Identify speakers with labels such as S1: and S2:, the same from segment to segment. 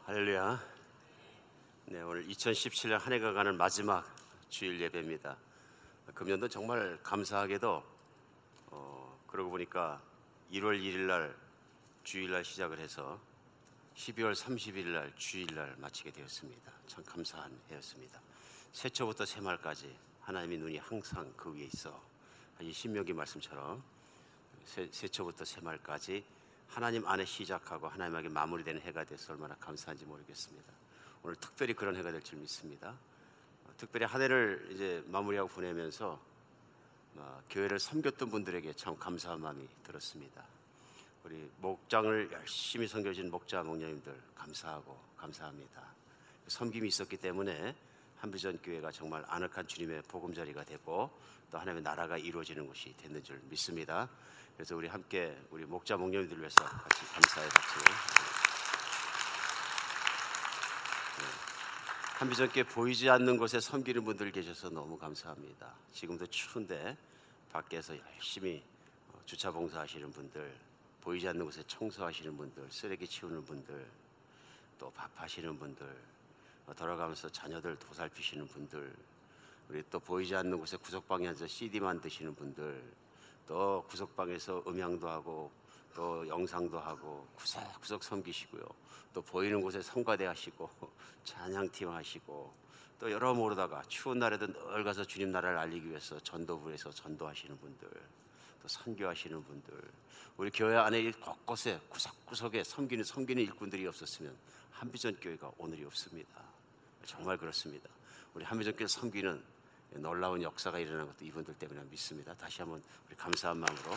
S1: 할렐루야. 네, 오늘 2017년 한 해가 가는 마지막 주일 예배입니다. 금년도 정말 감사하게도 그러고 보니까 1월 1일 날 주일날 시작을 해서 12월 30일 날 주일날 마치게 되었습니다. 참 감사한 해였습니다. 새초부터 새말까지 하나님의 눈이 항상 그 위에 있어. 이 신명기 말씀처럼 새초부터 새말까지 하나님 안에 시작하고 하나님에게 마무리되는 해가 돼서 얼마나 감사한지 모르겠습니다. 오늘 특별히 그런 해가 될 줄 믿습니다. 특별히 한 해를 이제 마무리하고 보내면서 교회를 섬겼던 분들에게 참 감사한 마음이 들었습니다. 우리 목장을 열심히 섬겨준 목자 목녀님들 감사하고 감사합니다. 섬김이 있었기 때문에 한비전 교회가 정말 아늑한 주님의 보금자리가 되고 또 하나님의 나라가 이루어지는 곳이 됐는 줄 믿습니다. 그래서 우리 함께 우리 목자 목녀님들을 위해서 같이 감사의 박수. 한비전교회 보이지 않는 곳에 섬기는 분들 계셔서 너무 감사합니다. 지금도 추운데 밖에서 열심히 주차 봉사하시는 분들, 보이지 않는 곳에 청소하시는 분들, 쓰레기 치우는 분들, 또 밥하시는 분들, 돌아가면서 자녀들 보살피시는 분들, 우리 또 보이지 않는 곳에 구석방에 앉아서 CD 만드시는 분들, 또 구석방에서 음향도 하고 또 영상도 하고 구석구석 섬기시고요. 또 보이는 곳에 성가대 하시고 찬양팀 하시고 또 여러모로다가 추운 날에도 늘 가서 주님 나라를 알리기 위해서 전도부에서 전도하시는 분들, 또 선교하시는 분들, 우리 교회 안에 곳곳에 구석구석에 섬기는 일꾼들이 없었으면 한비전 교회가 오늘이 없습니다. 정말 그렇습니다. 우리 한비전 교회 섬기는 놀라운 역사가 일어나는 것도 이분들 때문에 믿습니다. 다시 한번 우리 감사한 마음으로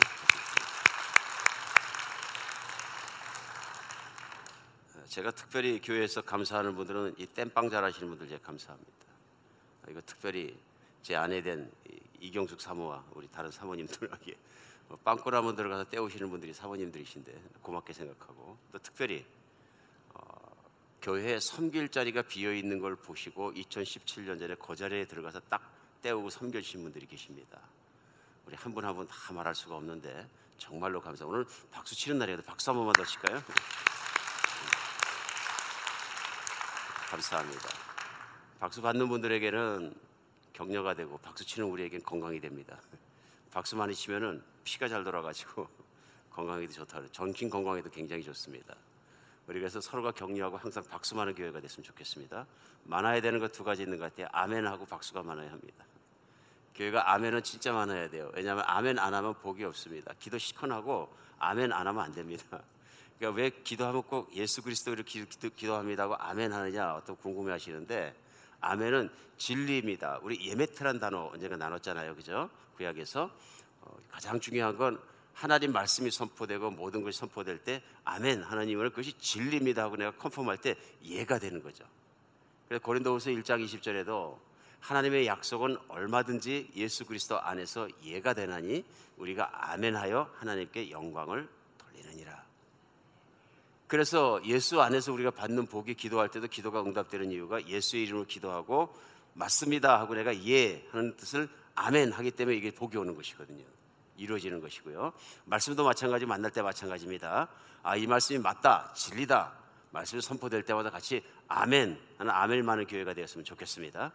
S1: 제가 특별히 교회에서 감사하는 분들은 이 땜빵 잘하시는 분들 제가 감사합니다. 이거 특별히 제 아내 된 이경숙 사모와 우리 다른 사모님들에게 빵꾸나 한번 들어가서 떼우시는 분들이 사모님들이신데 고맙게 생각하고, 또 특별히 교회에 섬길 자리가 비어있는 걸 보시고 2017년 전에 그 자리에 들어가서 딱 떼우고 섬겨주신 분들이 계십니다. 우리 한 분 한 분 다 말할 수가 없는데 정말로 감사합니다. 오늘 박수 치는 날이에요. 박수 한 번만 더 칠까요? 감사합니다. 박수 받는 분들에게는 격려가 되고 박수 치는 우리에게는 건강이 됩니다. 박수 많이 치면은 피가 잘 돌아가지고 건강에도 좋다. 정신 건강에도 굉장히 좋습니다. 우리 그래서 서로가 격려하고 항상 박수 많은 교회가 됐으면 좋겠습니다. 많아야 되는 것 두 가지 있는 것 같아요. 아멘하고 박수가 많아야 합니다. 교회가 아멘은 진짜 많아야 돼요. 왜냐하면 아멘 안 하면 복이 없습니다. 기도 시큰하고 아멘 안 하면 안 됩니다. 그러니까 왜 기도하면 꼭 예수 그리스도로 기도합니다 하고 아멘 하느냐 또 궁금해하시는데, 아멘은 진리입니다. 우리 예메트란 단어 언젠가 나눴잖아요, 그죠? 구약에서 가장 중요한 건 하나님 말씀이 선포되고 모든 것이 선포될 때 아멘 하나님은 그것이 진리입니다 하고 내가 컨펌할 때 예가 되는 거죠. 그래서 고린도후서 1장 20절에도 하나님의 약속은 얼마든지 예수 그리스도 안에서 예가 되나니 우리가 아멘하여 하나님께 영광을 돌리느니라. 그래서 예수 안에서 우리가 받는 복이, 기도할 때도 기도가 응답되는 이유가 예수의 이름으로 기도하고 맞습니다 하고 내가 예 하는 뜻을 아멘 하기 때문에 이게 복이 오는 것이거든요. 이루어지는 것이고요. 말씀도 마찬가지, 만날 때 마찬가지입니다. 이 말씀이 맞다, 진리다, 말씀이 선포될 때마다 같이 아멘 하는 아멘 많은 교회가 되었으면 좋겠습니다.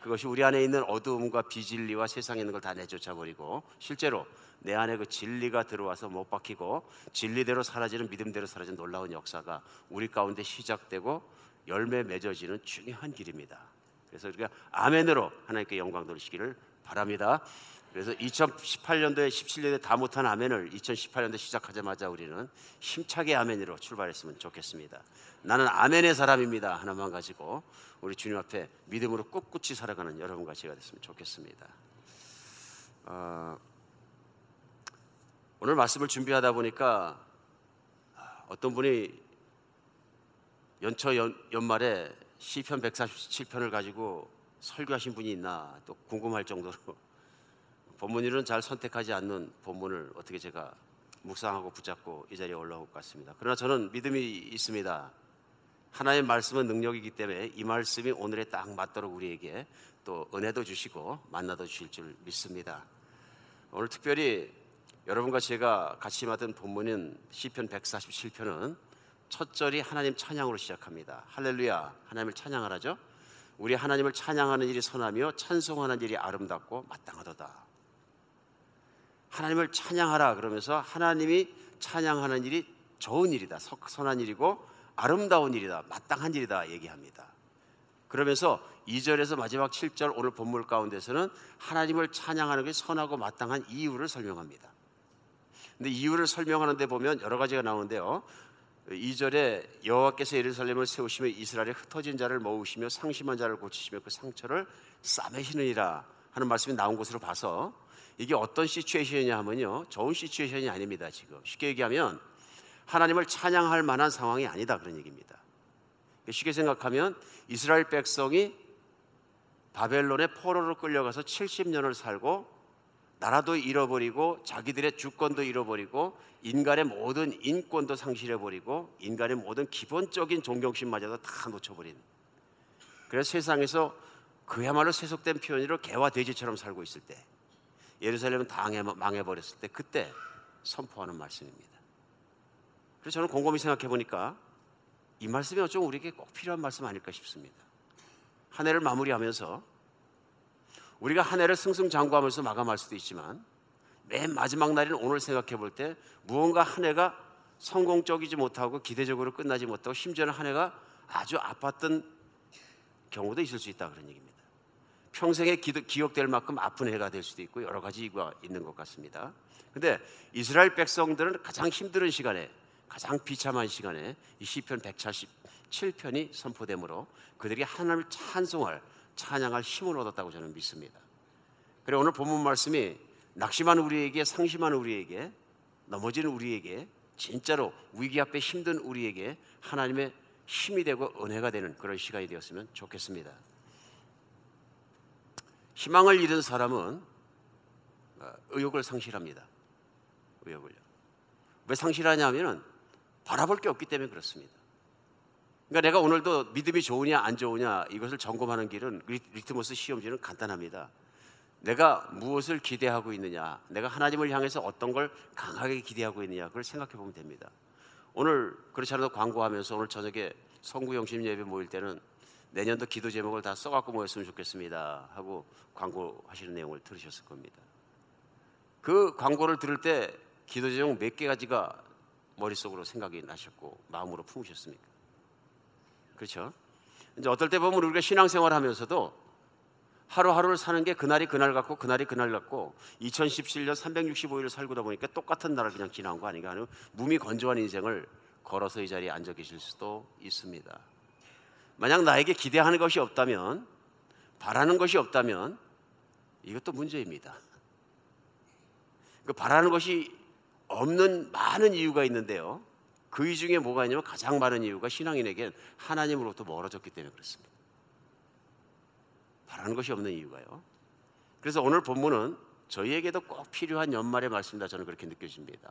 S1: 그것이 우리 안에 있는 어두움과 비진리와 세상에 있는 걸 다 내쫓아버리고 실제로 내 안에 그 진리가 들어와서 못 박히고 진리대로 사라지는, 믿음대로 사라지는 놀라운 역사가 우리 가운데 시작되고 열매 맺어지는 중요한 길입니다. 그래서 우리가 아멘으로 하나님께 영광 돌리시기를 바랍니다. 그래서 2018년도에 17년에 다 못한 아멘을 2018년도 시작하자마자 우리는 힘차게 아멘으로 출발했으면 좋겠습니다. 나는 아멘의 사람입니다 하나만 가지고 우리 주님 앞에 믿음으로 꿋꿋이 살아가는 여러분과 제가 됐으면 좋겠습니다. 오늘 말씀을 준비하다 보니까 어떤 분이 연말에 시편 147편을 가지고 설교하신 분이 있나 또 궁금할 정도로 본문일은 잘 선택하지 않는 본문을 어떻게 제가 묵상하고 붙잡고 이 자리에 올라온 것 같습니다. 그러나 저는 믿음이 있습니다. 하나님의 말씀은 능력이기 때문에 이 말씀이 오늘에 딱 맞도록 우리에게 또 은혜도 주시고 만나도 주실 줄 믿습니다. 오늘 특별히 여러분과 제가 같이 맡은 본문인 시편 147편은 첫 절이 하나님 찬양으로 시작합니다. 할렐루야, 하나님을 찬양하라죠. 우리 하나님을 찬양하는 일이 선하며 찬송하는 일이 아름답고 마땅하도다. 하나님을 찬양하라 그러면서 하나님이 찬양하는 일이 좋은 일이다, 선한 일이고 아름다운 일이다, 마땅한 일이다 얘기합니다. 그러면서 2절에서 마지막 7절 오늘 본문 가운데서는 하나님을 찬양하는 게 선하고 마땅한 이유를 설명합니다. 근데 이유를 설명하는 데 보면 여러 가지가 나오는데요. 2절에 여호와께서 예루살렘을 세우시며 이스라엘의 흩어진 자를 모으시며 상심한 자를 고치시며 그 상처를 싸매시느니라 하는 말씀이 나온 것으로 봐서 이게 어떤 시츄에이션이냐 하면요, 좋은 시츄에이션이 아닙니다. 지금 쉽게 얘기하면 하나님을 찬양할 만한 상황이 아니다 그런 얘기입니다. 쉽게 생각하면 이스라엘 백성이 바벨론의 포로로 끌려가서 70년을 살고 나라도 잃어버리고 자기들의 주권도 잃어버리고 인간의 모든 인권도 상실해버리고 인간의 모든 기본적인 존경심마저도 다 놓쳐버린, 그래서 세상에서 그야말로 세속된 표현으로 개와 돼지처럼 살고 있을 때, 예루살렘은 다 망해버렸을 때, 그때 선포하는 말씀입니다. 그래서 저는 곰곰이 생각해 보니까 이 말씀이 어쩌면 우리에게 꼭 필요한 말씀 아닐까 싶습니다. 한 해를 마무리하면서 우리가 한 해를 승승장구하면서 마감할 수도 있지만 맨 마지막 날인 오늘 생각해 볼 때 무언가 한 해가 성공적이지 못하고 기대적으로 끝나지 못하고 심지어는 한 해가 아주 아팠던 경우도 있을 수 있다 그런 얘기입니다. 평생에 기억될 만큼 아픈 해가 될 수도 있고 여러 가지 이유가 있는 것 같습니다. 그런데 이스라엘 백성들은 가장 힘든 시간에, 가장 비참한 시간에 이 시편 177편이 선포되므로 그들이 하나님을 찬양할 힘을 얻었다고 저는 믿습니다. 그리고 오늘 본문 말씀이 낙심한 우리에게, 상심한 우리에게, 넘어진 우리에게, 진짜로 위기 앞에 힘든 우리에게 하나님의 힘이 되고 은혜가 되는 그런 시간이 되었으면 좋겠습니다. 희망을 잃은 사람은 의욕을 상실합니다. 의욕을요. 왜 상실하냐면은 바라볼 게 없기 때문에 그렇습니다. 그러니까 내가 오늘도 믿음이 좋으냐 안 좋으냐 이것을 점검하는 길은 리트머스 시험지는 간단합니다. 내가 무엇을 기대하고 있느냐, 내가 하나님을 향해서 어떤 걸 강하게 기대하고 있느냐, 그걸 생각해 보면 됩니다. 오늘 그렇지 않아도 광고하면서 오늘 저녁에 성구 영심 예배 모일 때는 내년도 기도 제목을 다 써갖고 모였으면 좋겠습니다 하고 광고하시는 내용을 들으셨을 겁니다. 그 광고를 들을 때 기도 제목 몇 가지가 머릿속으로 생각이 나셨고 마음으로 품으셨습니까? 그렇죠? 이제 어떨 때 보면 우리가 신앙생활을 하면서도 하루하루를 사는 게 그날이 그날 같고 그날이 그날 같고 2017년 365일을 살고다 보니까 똑같은 날을 그냥 지나온 거 아닌가 하는 무미 건조한 인생을 걸어서 이 자리에 앉아 계실 수도 있습니다. 만약 나에게 기대하는 것이 없다면, 바라는 것이 없다면 이것도 문제입니다. 그 바라는 것이 없는 많은 이유가 있는데요, 그 이유 중에 뭐가 있냐면 가장 많은 이유가 신앙인에겐 하나님으로부터 멀어졌기 때문에 그렇습니다. 바라는 것이 없는 이유가요. 그래서 오늘 본문은 저희에게도 꼭 필요한 연말의 말씀이다 저는 그렇게 느껴집니다.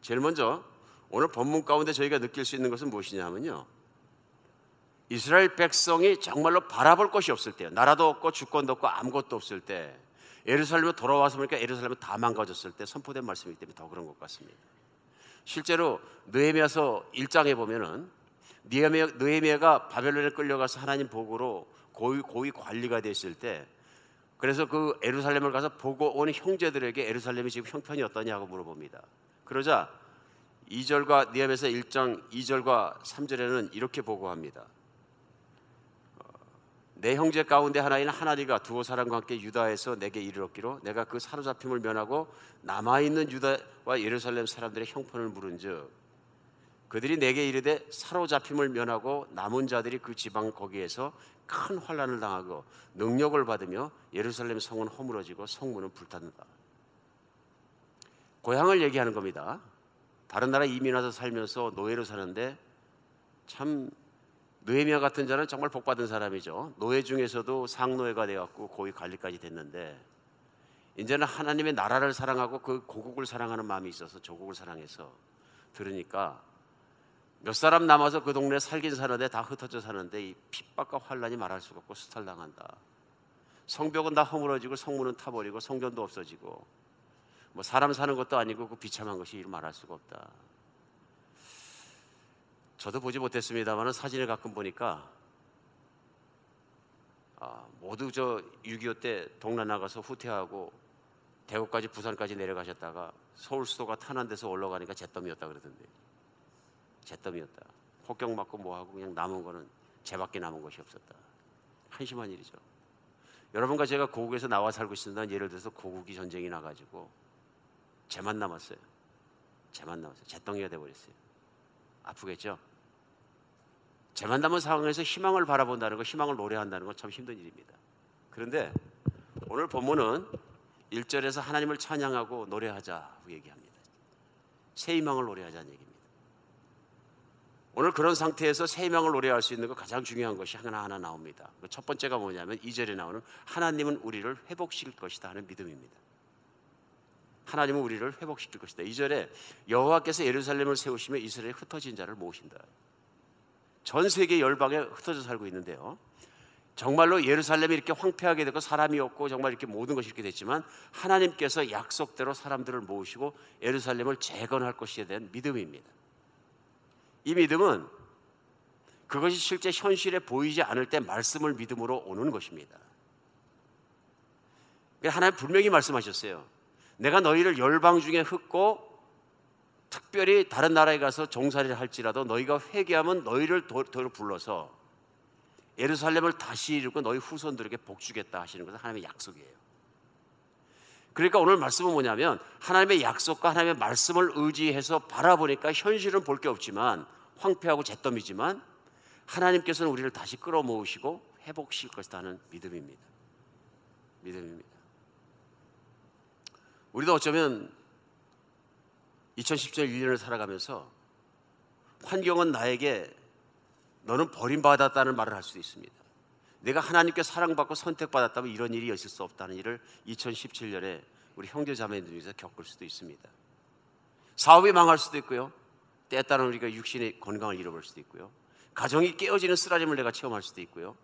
S1: 제일 먼저 오늘 본문 가운데 저희가 느낄 수 있는 것은 무엇이냐면요, 이스라엘 백성이 정말로 바라볼 것이 없을 때요, 나라도 없고 주권도 없고 아무것도 없을 때, 예루살렘에 돌아와서 보니까 예루살렘은 다 망가졌을 때 선포된 말씀이기 때문에 더 그런 것 같습니다. 실제로 느헤미야서 1장에 보면은 느헤미야가 바벨론에 끌려가서 하나님 복으로 고위 관리가 됐을 때, 그래서 그 예루살렘을 가서 보고 온 형제들에게 예루살렘이 지금 형편이 어떠냐고 물어봅니다. 그러자 2절과 느헤미야서 1장 2절과 3절에는 이렇게 보고합니다. 내 형제 가운데 하나인 하나리가 두어 사람과 함께 유다에서 내게 이르렀기로 내가 그 사로잡힘을 면하고 남아있는 유다와 예루살렘 사람들의 형편을 물은즉 그들이 내게 이르되 사로잡힘을 면하고 남은 자들이 그 지방 거기에서 큰 환난을 당하고 능력을 받으며 예루살렘 성은 허물어지고 성문은 불탔다. 고향을 얘기하는 겁니다. 다른 나라 이민 와서 살면서 노예로 사는데, 참 느헤미야 같은 자는 정말 복받은 사람이죠. 노예 중에서도 상노예가 되었고 고위 관리까지 됐는데, 이제는 하나님의 나라를 사랑하고 그 고국을 사랑하는 마음이 있어서 조국을 사랑해서 들으니까 몇 사람 남아서 그 동네에 살긴 사는데 다 흩어져 사는데 이 핍박과 환난이 말할 수가 없고 수탈당한다. 성벽은 다 허물어지고 성문은 타버리고 성전도 없어지고 뭐 사람 사는 것도 아니고 그 비참한 것이 말할 수가 없다. 저도 보지 못했습니다만 사진을 가끔 보니까 모두 저 6.25 때 동란 나가서 후퇴하고 대구까지 부산까지 내려가셨다가 서울 수도가 탄환돼서 올라가니까 잿더미였다 그러던데. 잿더미였다. 폭격 맞고 뭐하고 그냥 남은 거는 쟤밖에 남은 것이 없었다. 한심한 일이죠. 여러분과 제가 고국에서 나와 살고 있습니다. 예를 들어서 고국이 전쟁이 나가지고 쟤만 남았어요. 쟤만 남았어요. 잿덩이가 돼버렸어요. 아프겠죠? 쟤만 남은 상황에서 희망을 바라본다는 거, 희망을 노래한다는 건 참 힘든 일입니다. 그런데 오늘 본문은 1절에서 하나님을 찬양하고 노래하자고 얘기합니다. 새 희망을 노래하자는 얘기입니다. 오늘 그런 상태에서 새 희망을 노래할 수 있는 거 가장 중요한 것이 하나하나 나옵니다. 첫 번째가 뭐냐면 2절에 나오는 하나님은 우리를 회복시킬 것이다 하는 믿음입니다. 하나님은 우리를 회복시킬 것이다. 2절에 여호와께서 예루살렘을 세우시며 이스라엘에 흩어진 자를 모으신다. 전 세계 열방에 흩어져 살고 있는데요, 정말로 예루살렘이 이렇게 황폐하게 되고 사람이 없고 정말 이렇게 모든 것이 이렇게 됐지만 하나님께서 약속대로 사람들을 모으시고 예루살렘을 재건할 것에 대한 믿음입니다. 이 믿음은 그것이 실제 현실에 보이지 않을 때 말씀을 믿음으로 오는 것입니다. 하나님 분명히 말씀하셨어요. 내가 너희를 열방 중에 흩고 특별히 다른 나라에 가서 종살이를 할지라도 너희가 회개하면 너희를 불러서 예루살렘을 다시 이루고 너희 후손들에게 복 주겠다 하시는 것은 하나님의 약속이에요. 그러니까 오늘 말씀은 뭐냐면 하나님의 약속과 하나님의 말씀을 의지해서 바라보니까 현실은 볼 게 없지만 황폐하고 잿더미지만 하나님께서는 우리를 다시 끌어모으시고 회복시킬 것이다 하는 믿음입니다. 믿음입니다. 우리도 어쩌면 2017년 1년을 살아가면서 환경은 나에게 너는 버림받았다는 말을 할 수도 있습니다. 내가 하나님께 사랑받고 선택받았다면 이런 일이 있을 수 없다는 일을 2017년에 우리 형제자매들 중에서 겪을 수도 있습니다. 사업이 망할 수도 있고요, 때에 따른 우리가 육신의 건강을 잃어버릴 수도 있고요, 가정이 깨어지는 쓰라림을 내가 체험할 수도 있고요,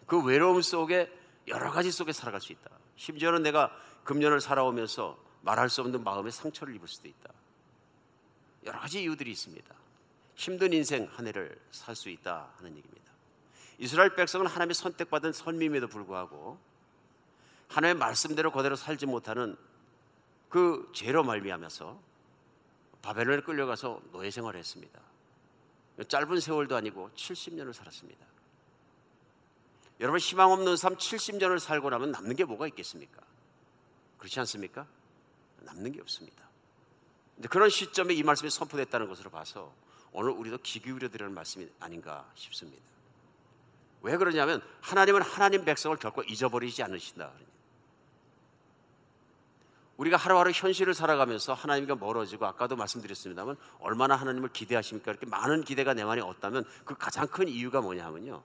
S1: 그 외로움 속에 여러 가지 속에 살아갈 수 있다. 심지어는 내가 금년을 살아오면서 말할 수 없는 마음의 상처를 입을 수도 있다. 여러 가지 이유들이 있습니다. 힘든 인생 한 해를 살 수 있다 하는 얘기입니다. 이스라엘 백성은 하나님의 선택받은 선민임에도 불구하고 하나님의 말씀대로 그대로 살지 못하는 그 죄로 말미암아서 바벨론에 끌려가서 노예 생활을 했습니다. 짧은 세월도 아니고 70년을 살았습니다. 여러분, 희망 없는 삶 70년을 살고 나면 남는 게 뭐가 있겠습니까? 그렇지 않습니까? 남는 게 없습니다. 근데 그런 시점에 이 말씀이 선포됐다는 것으로 봐서 오늘 우리도 귀 기울여 드리는 말씀이 아닌가 싶습니다. 왜 그러냐면 하나님은 하나님 백성을 결코 잊어버리지 않으신다. 우리가 하루하루 현실을 살아가면서 하나님과 멀어지고, 아까도 말씀드렸습니다만 얼마나 하나님을 기대하십니까? 이렇게 많은 기대가 내 안에 없다면 그 가장 큰 이유가 뭐냐 하면요,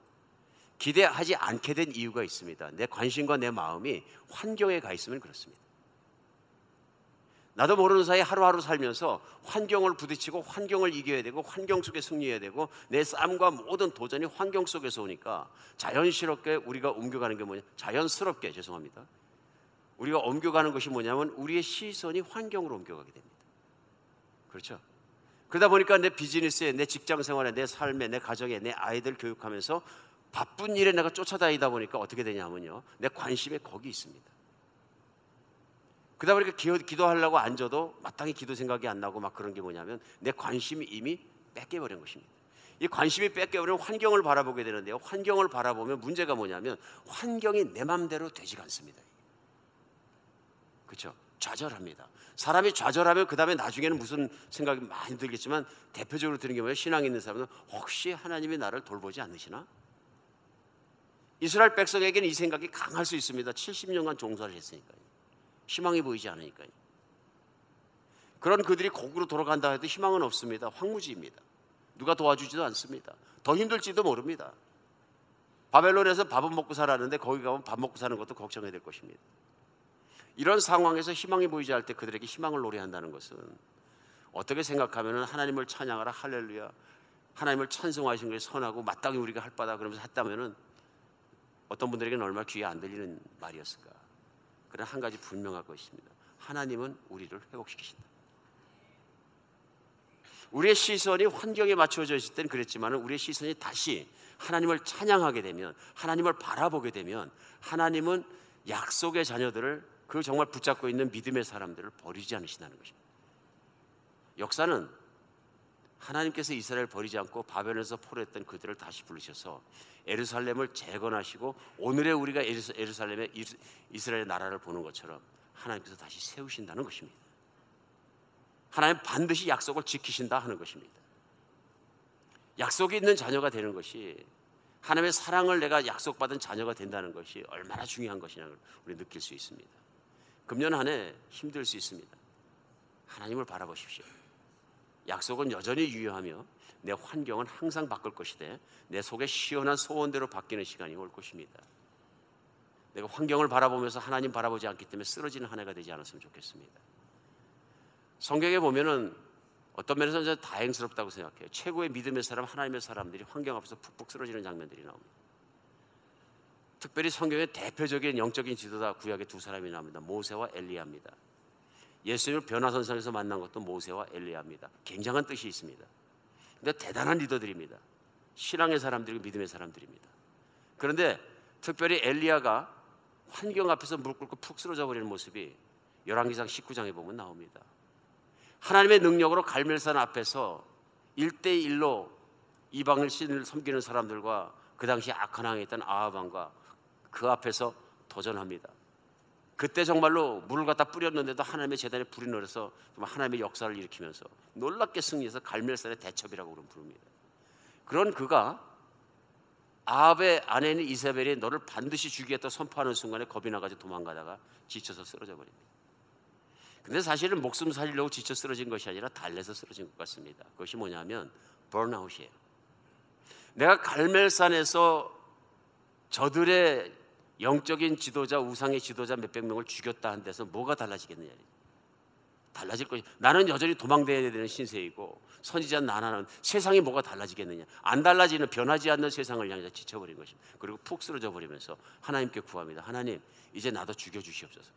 S1: 기대하지 않게 된 이유가 있습니다. 내 관심과 내 마음이 환경에 가 있으면 그렇습니다. 나도 모르는 사이에 하루하루 살면서 환경을 부딪히고 환경을 이겨야 되고 환경 속에 승리해야 되고 내 삶과 모든 도전이 환경 속에서 오니까 자연스럽게 우리가 옮겨가는 게 뭐냐, 자연스럽게 죄송합니다. 우리가 옮겨가는 것이 뭐냐면 우리의 시선이 환경으로 옮겨가게 됩니다. 그렇죠? 그러다 보니까 내 비즈니스에, 내 직장 생활에, 내 삶에, 내 가정에, 내 아이들 교육하면서 바쁜 일에 내가 쫓아다니다 보니까 어떻게 되냐면요, 내 관심이 거기 있습니다. 그러다 보니까 기도하려고 앉아도 마땅히 기도 생각이 안 나고 막 그런 게 뭐냐면 내 관심이 이미 뺏겨버린 것입니다. 이 관심이 뺏겨버리면 환경을 바라보게 되는데요, 환경을 바라보면 문제가 뭐냐면 환경이 내 맘대로 되지가 않습니다. 그렇죠? 좌절합니다. 사람이 좌절하면 그 다음에 나중에는 무슨 생각이 많이 들겠지만 대표적으로 드는 게 뭐예요? 신앙이 있는 사람은 혹시 하나님이 나를 돌보지 않으시나? 이스라엘 백성에게는 이 생각이 강할 수 있습니다. 70년간 종살이를 했으니까요. 희망이 보이지 않으니까요. 그런 그들이 거꾸로 돌아간다 해도 희망은 없습니다. 황무지입니다. 누가 도와주지도 않습니다. 더 힘들지도 모릅니다. 바벨론에서 밥은 먹고 살았는데 거기 가면 밥 먹고 사는 것도 걱정해야 될 것입니다. 이런 상황에서 희망이 보이지 않을 때 그들에게 희망을 노래한다는 것은 어떻게 생각하면 하나님을 찬양하라 할렐루야, 하나님을 찬송하시는 것이 선하고 마땅히 우리가 할 바다 그러면서 했다면 어떤 분들에게는 얼마나 귀에 안 들리는 말이었을까. 그러나 한 가지 분명할 것입니다. 하나님은 우리를 회복시키신다. 우리의 시선이 환경에 맞춰져 있을 때는 그랬지만 우리의 시선이 다시 하나님을 찬양하게 되면, 하나님을 바라보게 되면, 하나님은 약속의 자녀들을, 그 정말 붙잡고 있는 믿음의 사람들을 버리지 않으신다는 것입니다. 역사는 하나님께서 이스라엘을 버리지 않고 바벨론에서 포로했던 그들을 다시 부르셔서 예루살렘을 재건하시고, 오늘의 우리가 예루살렘의 이스라엘의 나라를 보는 것처럼 하나님께서 다시 세우신다는 것입니다. 하나님 반드시 약속을 지키신다 하는 것입니다. 약속이 있는 자녀가 되는 것이, 하나님의 사랑을 내가 약속받은 자녀가 된다는 것이 얼마나 중요한 것이냐를 우리 느낄 수 있습니다. 금년 한 해 힘들 수 있습니다. 하나님을 바라보십시오. 약속은 여전히 유효하며 내 환경은 항상 바꿀 것이되 내 속에 시원한 소원대로 바뀌는 시간이 올 것입니다. 내가 환경을 바라보면서 하나님 바라보지 않기 때문에 쓰러지는 한 해가 되지 않았으면 좋겠습니다. 성경에 보면은 어떤 면에서 저는 다행스럽다고 생각해요. 최고의 믿음의 사람, 하나님의 사람들이 환경 앞에서 푹푹 쓰러지는 장면들이 나옵니다. 특별히 성경의 대표적인 영적인 지도자 구약의 두 사람이 나옵니다. 모세와 엘리야입니다. 예수님을 변화선상에서 만난 것도 모세와 엘리야입니다. 굉장한 뜻이 있습니다. 근데 대단한 리더들입니다. 신앙의 사람들이고 믿음의 사람들입니다. 그런데 특별히 엘리야가 환경 앞에서 무릎 꿇고 푹 쓰러져 버리는 모습이 열왕기상 19장에 보면 나옵니다. 하나님의 능력으로 갈멜산 앞에서 1대1로 이방을 신을 섬기는 사람들과 그 당시 악한 왕에 있던 아합 왕과 그 앞에서 도전합니다. 그때 정말로 물을 갖다 뿌렸는데도 하나님의 제단에 불이 내려서 하나님의 역사를 일으키면서 놀랍게 승리해서 갈멜산의 대첩이라고 부릅니다. 그런 그가 아합의 아내인 이세벨이 너를 반드시 죽이겠다 선포하는 순간에 겁이 나가지고 도망가다가 지쳐서 쓰러져 버립니다. 근데 사실은 목숨 살리려고 지쳐 쓰러진 것이 아니라 달래서 쓰러진 것 같습니다. 그것이 뭐냐면 번아웃이에요. 내가 갈멜산에서 저들의 영적인 지도자, 우상의 지도자 몇백 명을 죽였다 한 데서 뭐가 달라지겠느냐. 달라질 것이, 나는 여전히 도망다녀야 되는 신세이고 선지자 나나는 세상이 뭐가 달라지겠느냐. 안 달라지는, 변하지 않는 세상을 향해서 지쳐버린 것입니다. 그리고 푹 쓰러져 버리면서 하나님께 구합니다. 하나님, 이제 나도 죽여주시옵소서.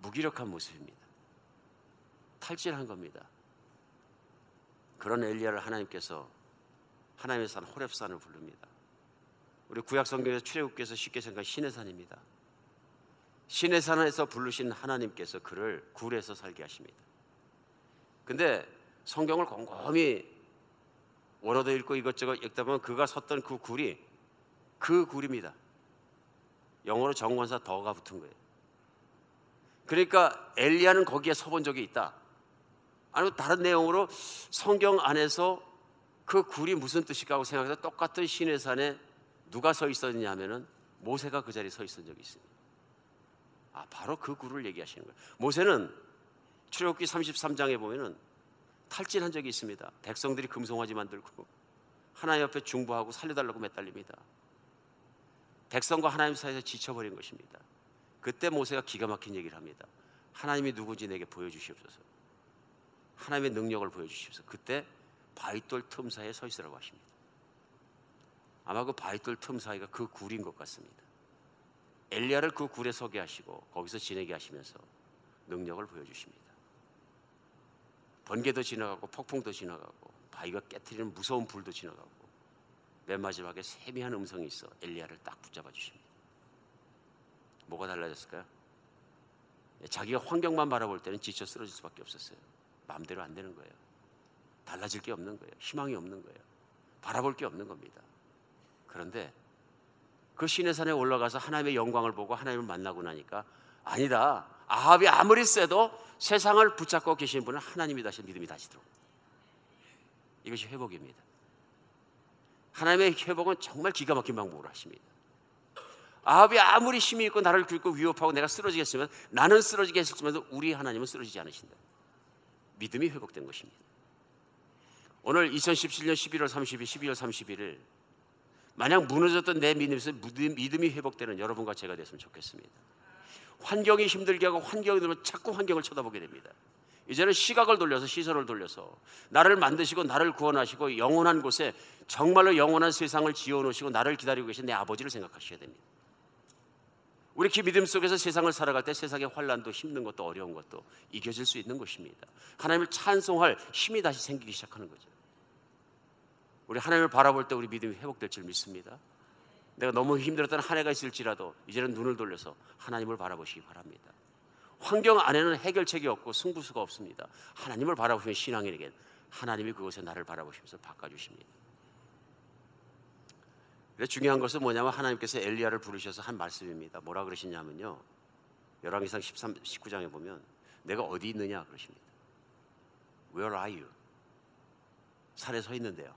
S1: 무기력한 모습입니다. 탈진한 겁니다. 그런 엘리야를 하나님께서 하나님의 산 호렙산을 부릅니다. 우리 구약 성경에서 출애굽기에서 쉽게 생각한 신의 산입니다. 신의 산에서 부르신 하나님께서 그를 굴에서 살게 하십니다. 근데 성경을 곰곰이 원어도 읽고 이것저것 읽다 보면 그가 섰던 그 굴이 그 굴입니다. 영어로 정관사 더가 붙은 거예요. 그러니까 엘리야는 거기에 서본 적이 있다. 아니면 다른 내용으로 성경 안에서 그 굴이 무슨 뜻일까 하고 생각해서 똑같은 신의 산에 누가 서 있었냐면은 모세가 그 자리에 서 있었던 적이 있습니다. 아, 바로 그 굴을 얘기하시는 거예요. 모세는 출애굽기 33장에 보면은 탈진한 적이 있습니다. 백성들이 금송아지 만들고 하나님 앞에 중보하고 살려달라고 매달립니다. 백성과 하나님 사이에서 지쳐버린 것입니다. 그때 모세가 기가 막힌 얘기를 합니다. 하나님이 누군지 내게 보여주시옵소서. 하나님의 능력을 보여주시옵소서. 그때 바위돌 틈 사이에 서 있으라고 하십니다. 아마 그 바위돌 틈 사이가 그 굴인 것 같습니다. 엘리야를 그 굴에 서게 하시고 거기서 지내게 하시면서 능력을 보여주십니다. 번개도 지나가고 폭풍도 지나가고 바위가 깨트리는 무서운 불도 지나가고 맨 마지막에 세미한 음성이 있어 엘리야를 딱 붙잡아 주십니다. 뭐가 달라졌을까요? 자기가 환경만 바라볼 때는 지쳐 쓰러질 수밖에 없었어요. 마음대로 안 되는 거예요. 달라질 게 없는 거예요. 희망이 없는 거예요. 바라볼 게 없는 겁니다. 그런데 그 신의 산에 올라가서 하나님의 영광을 보고 하나님을 만나고 나니까 아니다. 아합이 아무리 세도 세상을 붙잡고 계신 분은 하나님이 다시 믿음이 다시 들어옵니다. 이것이 회복입니다. 하나님의 회복은 정말 기가 막힌 방법으로 하십니다. 아합이 아무리 힘이 있고 나를 긁고 위협하고 내가 쓰러지겠으면 나는 쓰러지게 했을지만 우리 하나님은 쓰러지지 않으신다. 믿음이 회복된 것입니다. 오늘 2017년 11월 30일, 12월 31일 만약 무너졌던 내 믿음이 회복되는 여러분과 제가 됐으면 좋겠습니다. 환경이 힘들게 하고 환경이 들면 자꾸 환경을 쳐다보게 됩니다. 이제는 시각을 돌려서 시선을 돌려서 나를 만드시고 나를 구원하시고 영원한 곳에 정말로 영원한 세상을 지어놓으시고 나를 기다리고 계신 내 아버지를 생각하셔야 됩니다. 우리 그 믿음 속에서 세상을 살아갈 때 세상의 환난도 힘든 것도 어려운 것도 이겨질 수 있는 것입니다. 하나님을 찬송할 힘이 다시 생기기 시작하는 거죠. 우리 하나님을 바라볼 때 우리 믿음이 회복될 줄 믿습니다. 내가 너무 힘들었던 한 해가 있을지라도 이제는 눈을 돌려서 하나님을 바라보시기 바랍니다. 환경 안에는 해결책이 없고 승부수가 없습니다. 하나님을 바라보시면 신앙인에겐 하나님이 그곳에 나를 바라보시면서 바꿔주십니다. 그래서 중요한 것은 뭐냐면 하나님께서 엘리야를 부르셔서 한 말씀입니다. 뭐라 그러시냐면요, 열왕기상 19장에 보면 내가 어디 있느냐 그러십니다. Where are you? 산에 서 있는데요.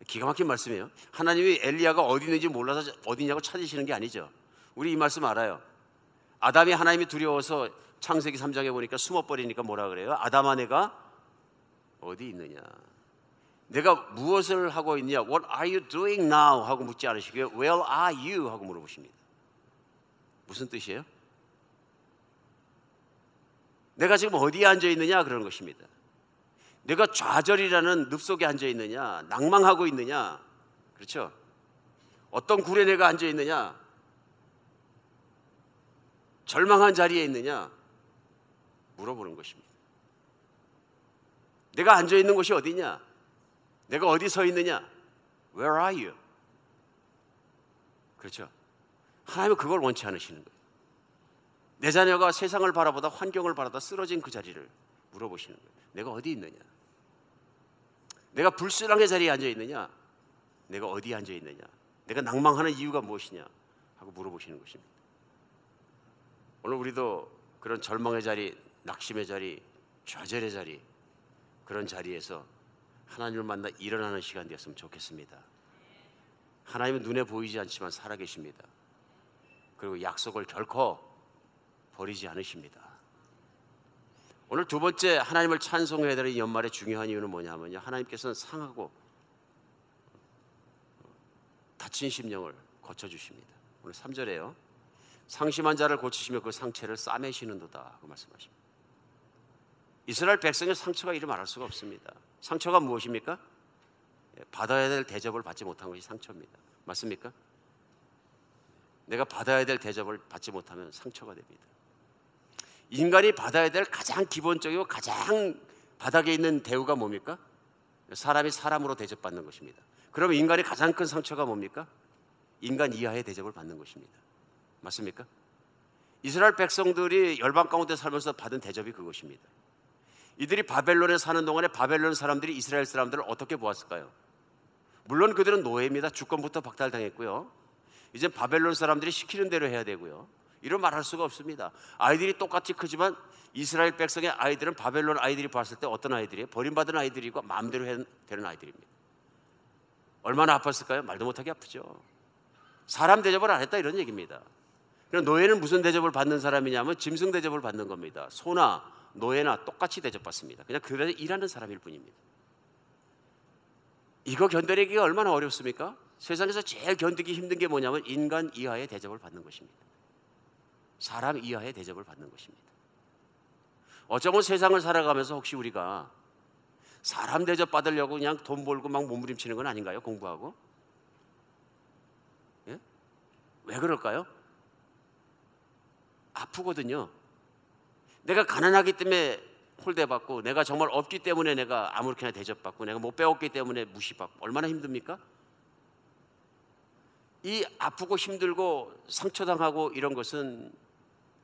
S1: 기가 막힌 말씀이에요. 하나님이 엘리야가 어디 있는지 몰라서 어디냐고 찾으시는 게 아니죠. 우리 이 말씀 알아요. 아담이 하나님이 두려워서 창세기 3장에 보니까 숨어버리니까 뭐라 그래요? 아담아 내가 어디 있느냐, 내가 무엇을 하고 있냐, What are you doing now? 하고 묻지 않으시고요, Where are you? 하고 물어보십니다. 무슨 뜻이에요? 내가 지금 어디에 앉아 있느냐 그러는 것입니다. 내가 좌절이라는 늪 속에 앉아 있느냐, 낭망하고 있느냐, 그렇죠? 어떤 굴에 내가 앉아 있느냐, 절망한 자리에 있느냐 물어보는 것입니다. 내가 앉아 있는 곳이 어디냐, 내가 어디 서 있느냐, Where are you? 그렇죠? 하나님은 그걸 원치 않으시는 거예요. 내 자녀가 세상을 바라보다 환경을 바라보다 쓰러진 그 자리를 물어보시는 거예요. 내가 어디 있느냐, 내가 불순하게 자리에 앉아 있느냐, 내가 어디에 앉아 있느냐, 내가 낭망하는 이유가 무엇이냐 하고 물어보시는 것입니다. 오늘 우리도 그런 절망의 자리, 낙심의 자리, 좌절의 자리, 그런 자리에서 하나님을 만나 일어나는 시간 되었으면 좋겠습니다. 하나님은 눈에 보이지 않지만 살아계십니다. 그리고 약속을 결코 버리지 않으십니다. 오늘 두 번째 하나님을 찬송해야 되는 연말의 중요한 이유는 뭐냐면요, 하나님께서는 상하고 다친 심령을 고쳐주십니다. 오늘 3절에요. 상심한 자를 고치시며 그 상처를 싸매시는도다 그 말씀하십니다. 이스라엘 백성의 상처가 이루 말할 수가 없습니다. 상처가 무엇입니까? 받아야 될 대접을 받지 못한 것이 상처입니다. 맞습니까? 내가 받아야 될 대접을 받지 못하면 상처가 됩니다. 인간이 받아야 될 가장 기본적이고 가장 바닥에 있는 대우가 뭡니까? 사람이 사람으로 대접받는 것입니다. 그러면 인간의 가장 큰 상처가 뭡니까? 인간 이하의 대접을 받는 것입니다. 맞습니까? 이스라엘 백성들이 열방 가운데 살면서 받은 대접이 그것입니다. 이들이 바벨론에 사는 동안에 바벨론 사람들이 이스라엘 사람들을 어떻게 보았을까요? 물론 그들은 노예입니다. 주권부터 박탈당했고요. 이제 바벨론 사람들이 시키는 대로 해야 되고요. 이런 말할 수가 없습니다. 아이들이 똑같이 크지만 이스라엘 백성의 아이들은 바벨론 아이들이 봤을 때 어떤 아이들이에요? 버림받은 아이들이고 마음대로 해야 되는 아이들입니다. 얼마나 아팠을까요? 말도 못하게 아프죠. 사람 대접을 안 했다 이런 얘기입니다. 그럼 노예는 무슨 대접을 받는 사람이냐면 짐승 대접을 받는 겁니다. 소나 노예나 똑같이 대접받습니다. 그냥 그래서 일하는 사람일 뿐입니다. 이거 견뎌내기가 얼마나 어렵습니까? 세상에서 제일 견디기 힘든 게 뭐냐면 인간 이하의 대접을 받는 것입니다. 사람 이하의 대접을 받는 것입니다. 어쩌면 세상을 살아가면서 혹시 우리가 사람 대접 받으려고 그냥 돈 벌고 막 몸부림치는 건 아닌가요? 공부하고? 예? 왜 그럴까요? 아프거든요. 내가 가난하기 때문에 홀대받고, 내가 정말 없기 때문에 내가 아무렇게나 대접받고, 내가 못 배웠기 때문에 무시받고, 얼마나 힘듭니까? 이 아프고 힘들고 상처당하고 이런 것은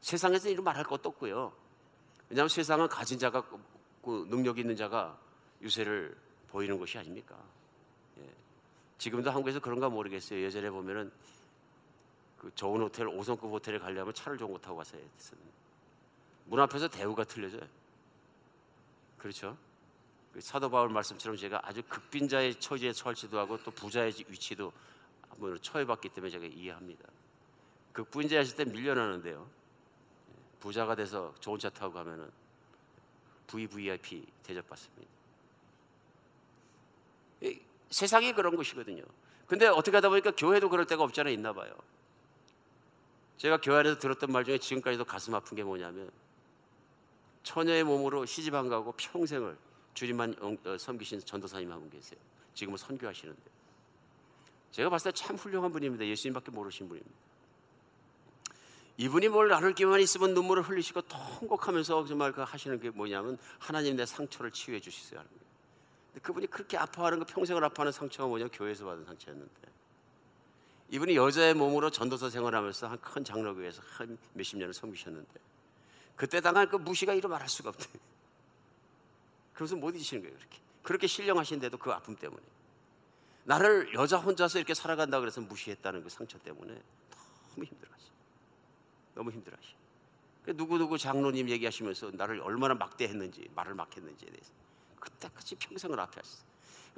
S1: 세상에서 이런 말할 것도 없고요. 왜냐하면 세상은 가진 자가, 그 능력 있는 자가 유세를 보이는 것이 아닙니까? 예. 지금도 한국에서 그런가 모르겠어요. 예전에 보면은 그 좋은 호텔, 5성급 호텔에 가려면 차를 좋은 거 타고 가서 해야 됐었는데 문 앞에서 대우가 틀려져요. 그렇죠? 사도 바울 말씀처럼 제가 아주 극빈자의 처지에 처할지도 하고 또 부자의 위치도 한번 처해봤기 때문에 제가 이해합니다. 극빈자 하실 때 밀려나는데요, 부자가 돼서 좋은 차 타고 가면은 VVIP 대접받습니다. 세상이 그런 것이거든요. 근데 어떻게 하다 보니까 교회도 그럴 때가 없지 않아 있나 봐요. 제가 교회 안에서 들었던 말 중에 지금까지도 가슴 아픈 게 뭐냐면, 처녀의 몸으로 시집 안 가고 평생을 주님만 섬기신 전도사님 한 분 계세요. 지금은 선교하시는데 제가 봤을 때 참 훌륭한 분입니다. 예수님밖에 모르신 분입니다. 이분이 뭘 나눌 기만 있으면 눈물을 흘리시고 통곡하면서 정말 그 하시는 게 뭐냐면 하나님 내 상처를 치유해 주시세요 하는 거예요. 근데 그분이 그렇게 아파하는 거, 평생을 아파하는 상처가 뭐냐, 교회에서 받은 상처였는데, 이분이 여자의 몸으로 전도서 생활하면서 한 큰 장로교회에서 한 몇십 년을 섬기셨는데 그때 당한 그 무시가 이루 말할 수가 없대. 그래서 못 잊으시는 거예요. 그렇게 신령하신데도 그 아픔 때문에, 나를 여자 혼자서 이렇게 살아간다 그래서 무시했다는 그 상처 때문에 너무 힘들어하시. 너무 힘들어하시. 누구누구 장로님 얘기하시면서 나를 얼마나 막대했는지, 말을 막 했는지에 대해서 그때까지 평생을 아파하셨어요.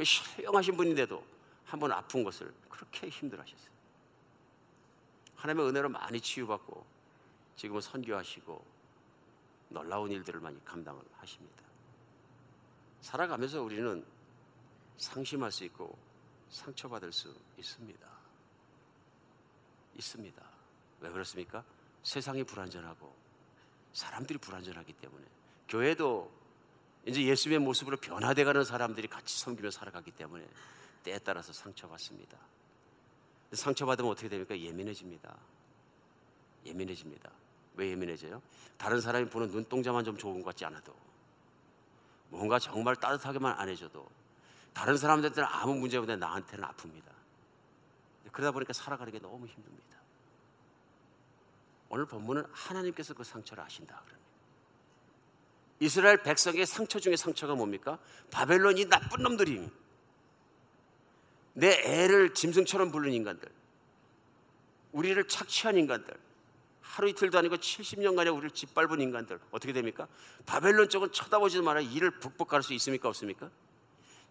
S1: 신령하신 분인데도 한번 아픈 것을 그렇게 힘들어하셨어요. 하나님의 은혜로 많이 치유받고 지금은 선교하시고 놀라운 일들을 많이 감당을 하십니다. 살아가면서 우리는 상심할 수 있고 상처받을 수 있습니다. 왜 그렇습니까? 세상이 불완전하고 사람들이 불완전하기 때문에, 교회도 이제 예수님의 모습으로 변화돼가는 사람들이 같이 섬기며 살아가기 때문에 때에 따라서 상처받습니다. 상처받으면 어떻게 됩니까? 예민해집니다. 왜 예민해져요? 다른 사람이 보는 눈동자만 좀 좋은 것 같지 않아도, 뭔가 정말 따뜻하게만 안 해줘도 다른 사람들한테는 아무 문제 없는데 나한테는 아픕니다. 그러다 보니까 살아가는 게 너무 힘듭니다. 오늘 본문은 하나님께서 그 상처를 아신다 그럽니다. 이스라엘 백성의 상처 중에 상처가 뭡니까? 바벨론 이 나쁜 놈들이, 내 애를 짐승처럼 부르는 인간들, 우리를 착취한 인간들, 하루 이틀도 아니고 70년간에 우리를 짓밟은 인간들, 어떻게 됩니까? 바벨론 쪽은 쳐다보지도 말아 이를 북복할 수 있습니까? 없습니까?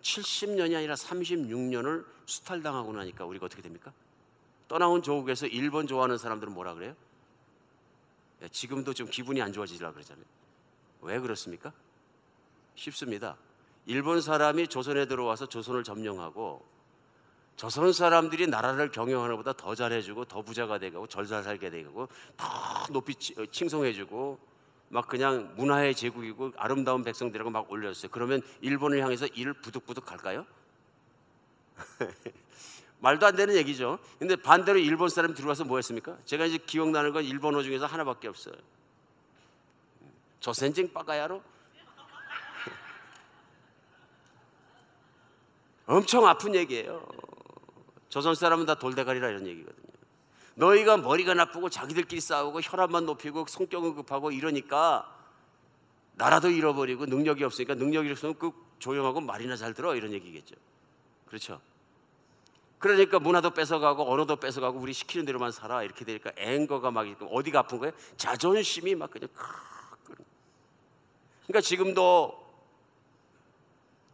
S1: 70년이 아니라 36년을 수탈당하고 나니까 우리가 어떻게 됩니까? 떠나온 조국에서 일본 좋아하는 사람들은 뭐라 그래요? 야, 지금도 좀 기분이 안 좋아지려고 그러잖아요. 왜 그렇습니까? 쉽습니다. 일본 사람이 조선에 들어와서 조선을 점령하고 조선 사람들이 나라를 경영하는 것보다 더 잘해주고 더 부자가 되고 절 잘 살게 되고 더 높이 칭송해주고 막 그냥 문화의 제국이고 아름다운 백성들이라고 막 올렸어요. 그러면 일본을 향해서 이를 부득부득 갈까요? 말도 안 되는 얘기죠. 근데 반대로 일본 사람이 들어와서 뭐 했습니까? 제가 이제 기억나는 건 일본어 중에서 하나밖에 없어요. 조센징 빠가야로? 엄청 아픈 얘기예요. 조선 사람은 다 돌대가리라 이런 얘기거든요. 너희가 머리가 나쁘고 자기들끼리 싸우고 혈압만 높이고 성격은 급하고 이러니까 나라도 잃어버리고 능력이 없으니까, 능력이 없으면 그 조용하고 말이나 잘 들어 이런 얘기겠죠. 그렇죠? 그러니까 문화도 뺏어가고 언어도 뺏어가고 우리 시키는 대로만 살아 이렇게 되니까 앵거가 막 있고, 어디가 아픈 거예요? 자존심이 막 그냥 그러니까 지금도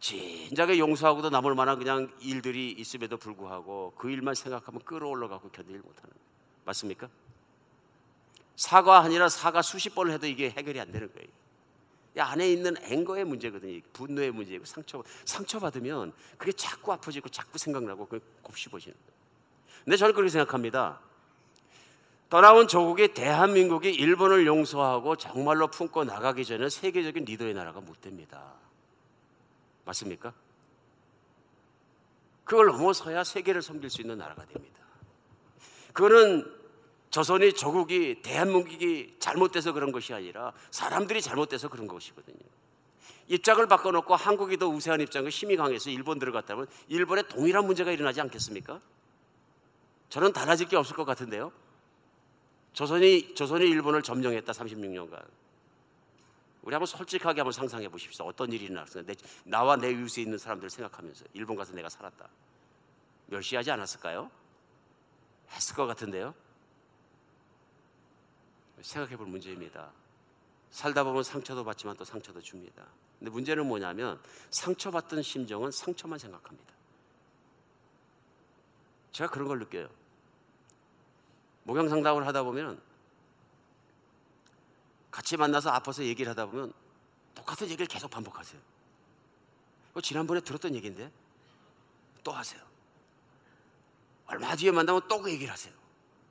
S1: 진작에 용서하고도 남을 만한 그냥 일들이 있음에도 불구하고 그 일만 생각하면 끌어올라가고 견디질 못하는 거예요. 맞습니까? 사과 아니라 사과 수십 번을 해도 이게 해결이 안 되는 거예요. 이 안에 있는 앵거의 문제거든요. 분노의 문제이고 상처받으면 그게 자꾸 아파지고 자꾸 생각나고 그게 곱씹어지는 거예요. 근데 저는 그렇게 생각합니다. 떠나온 조국이 대한민국이 일본을 용서하고 정말로 품고 나가기 전에 세계적인 리더의 나라가 못 됩니다. 맞습니까? 그걸 넘어서야 세계를 섬길 수 있는 나라가 됩니다. 그거는 조선이, 조국이, 대한민국이 잘못돼서 그런 것이 아니라 사람들이 잘못돼서 그런 것이거든요. 입장을 바꿔놓고 한국이 더 우세한 입장과 힘이 강해서 일본 들어갔다면 일본에 동일한 문제가 일어나지 않겠습니까? 저는 달라질 게 없을 것 같은데요. 조선이 일본을 점령했다 36년간. 우리 한번 솔직하게 한번 상상해 보십시오. 어떤 일이 일어났어요? 나와 내 이웃에 있는 사람들을 생각하면서 일본 가서 내가 살았다. 멸시하지 않았을까요? 했을 것 같은데요. 생각해 볼 문제입니다. 살다 보면 상처도 받지만 또 상처도 줍니다. 근데 문제는 뭐냐면 상처받던 심정은 상처만 생각합니다. 제가 그런 걸 느껴요. 목양 상담을 하다 보면 같이 만나서 아파서 얘기를 하다 보면 똑같은 얘기를 계속 반복하세요. 지난번에 들었던 얘기인데 또 하세요. 얼마 뒤에 만나면 또 그 얘기를 하세요.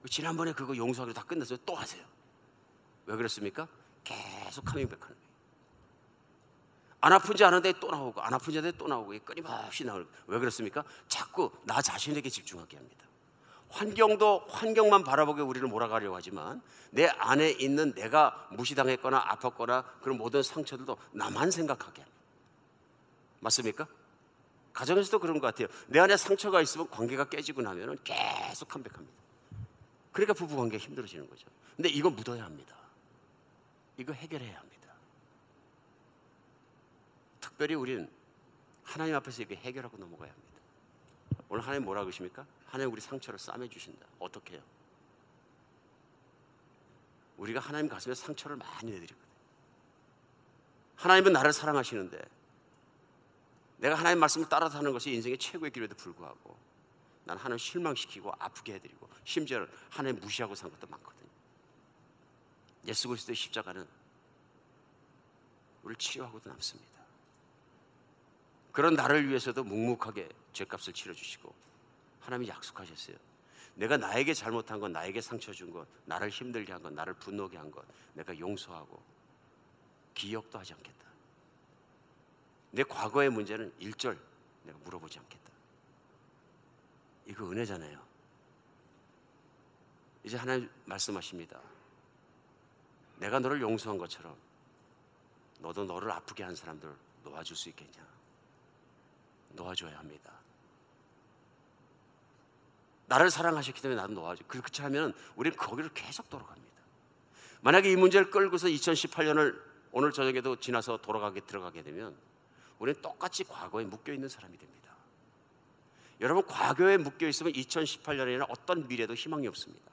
S1: 지난번에 그거 용서하기로 다 끝났어요. 또 하세요. 왜 그랬습니까? 계속 카밍백하는 거예요. 안 아픈지 아는데 또 나오고, 안 아픈지 아는데 또 나오고, 끊임없이 나오고. 왜 그렇습니까? 자꾸 나 자신에게 집중하게 합니다. 환경도 환경만 바라보게 우리를 몰아가려고 하지만 내 안에 있는 내가 무시당했거나 아팠거나 그런 모든 상처들도 나만 생각하게 합니다. 맞습니까? 가정에서도 그런 것 같아요. 내 안에 상처가 있으면 관계가 깨지고 나면 계속 컴백합니다. 그러니까 부부관계가 힘들어지는 거죠. 근데 이거 묻어야 합니다. 이거 해결해야 합니다. 특별히 우리는 하나님 앞에서 이거 해결하고 넘어가야 합니다. 오늘 하나님 뭐라 그러십니까? 하나님 우리 상처를 싸매주신다. 어떻게 해요? 우리가 하나님 가슴에 상처를 많이 내드리거든요. 하나님은 나를 사랑하시는데 내가 하나님 말씀을 따라 사는 것이 인생의 최고의 길에도 불구하고 난 하나님 실망시키고 아프게 해드리고 심지어 하나님 무시하고 산 것도 많거든요. 예수 그리스도의 십자가는 우리를 치료하고도 남습니다. 그런 나를 위해서도 묵묵하게 죄값을 치러주시고 하나님이 약속하셨어요. 내가 나에게 잘못한 것, 나에게 상처 준 것, 나를 힘들게 한 것, 나를 분노게 한 것 내가 용서하고 기억도 하지 않겠다. 내 과거의 문제는 일절 내가 물어보지 않겠다. 이거 은혜잖아요. 이제 하나님 말씀하십니다. 내가 너를 용서한 것처럼 너도 너를 아프게 한 사람들 놓아줄 수 있겠냐? 놓아줘야 합니다. 나를 사랑하셨기 때문에 나도 놓아줘. 그렇지 하면 우리는 거기를 계속 돌아갑니다. 만약에 이 문제를 끌고서 2018년을 오늘 저녁에도 지나서 들어가게 되면 우리는 똑같이 과거에 묶여있는 사람이 됩니다. 여러분, 과거에 묶여있으면 2018년에는 어떤 미래도 희망이 없습니다.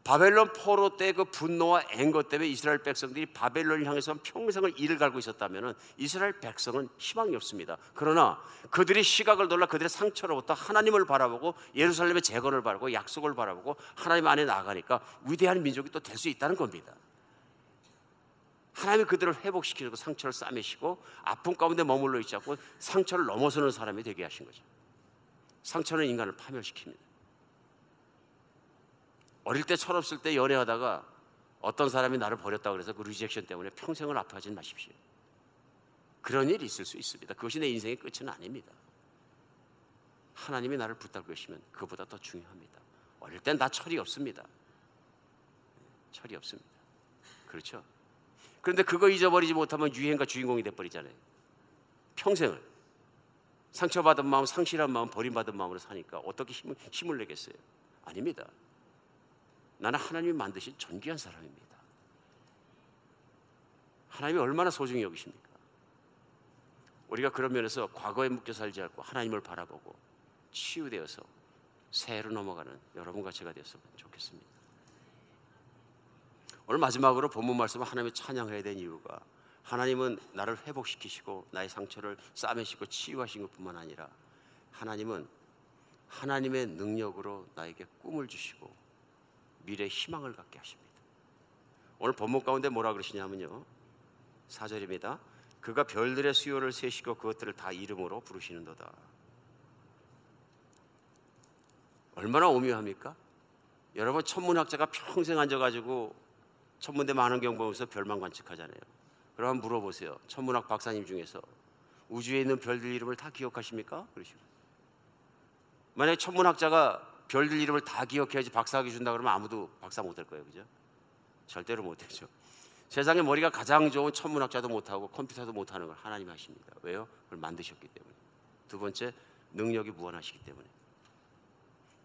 S1: 바벨론 포로 때 그 분노와 앵거 때문에 이스라엘 백성들이 바벨론을 향해서 평생을 이를 갈고 있었다면 이스라엘 백성은 희망이 없습니다. 그러나 그들이 시각을 돌라 그들의 상처로부터 하나님을 바라보고 예루살렘의 재건을 바라보고 약속을 바라보고 하나님 안에 나아가니까 위대한 민족이 또 될 수 있다는 겁니다. 하나님이 그들을 회복시키고 상처를 싸매시고 아픔 가운데 머물러 있지 않고 상처를 넘어서는 사람이 되게 하신 거죠. 상처는 인간을 파멸시킵니다. 어릴 때 철없을 때 연애하다가 어떤 사람이 나를 버렸다고 그래서 그 리젝션 때문에 평생을 아파하지 마십시오. 그런 일이 있을 수 있습니다. 그것이 내 인생의 끝은 아닙니다. 하나님이 나를 붙들고 계시면 그보다 더 중요합니다. 어릴 땐 나 철이 없습니다. 철이 없습니다. 그렇죠? 그런데 그거 잊어버리지 못하면 유행가 주인공이 돼버리잖아요. 평생을 상처받은 마음, 상실한 마음, 버림받은 마음으로 사니까 어떻게 힘을 내겠어요? 아닙니다. 나는 하나님이 만드신 존귀한 사람입니다. 하나님이 얼마나 소중히 여기십니까? 우리가 그런 면에서 과거에 묶여 살지 않고 하나님을 바라보고 치유되어서 새해로 넘어가는 여러분과 제가 되었으면 좋겠습니다. 오늘 마지막으로 본문 말씀은 하나님을 찬양해야 되는 이유가 하나님은 나를 회복시키시고 나의 상처를 싸매시고 치유하신 것뿐만 아니라 하나님은 하나님의 능력으로 나에게 꿈을 주시고 미래의 희망을 갖게 하십니다. 오늘 본문 가운데 뭐라 그러시냐면요, 4절입니다. 그가 별들의 수요를 세시고 그것들을 다 이름으로 부르시는도다. 얼마나 오묘합니까? 여러분, 천문학자가 평생 앉아가지고 천문대 만원경 보면서 별만 관측하잖아요. 그럼 한번 물어보세요. 천문학 박사님 중에서 우주에 있는 별들 이름을 다 기억하십니까? 그러시고, 만약에 천문학자가 별들 이름을 다 기억해야지 박사학위 준다 그러면 아무도 박사 못할 거예요. 그죠? 절대로 못하죠. 세상에 머리가 가장 좋은 천문학자도 못하고 컴퓨터도 못하는 걸 하나님이 하십니다. 왜요? 그걸 만드셨기 때문에. 두 번째, 능력이 무한하시기 때문에.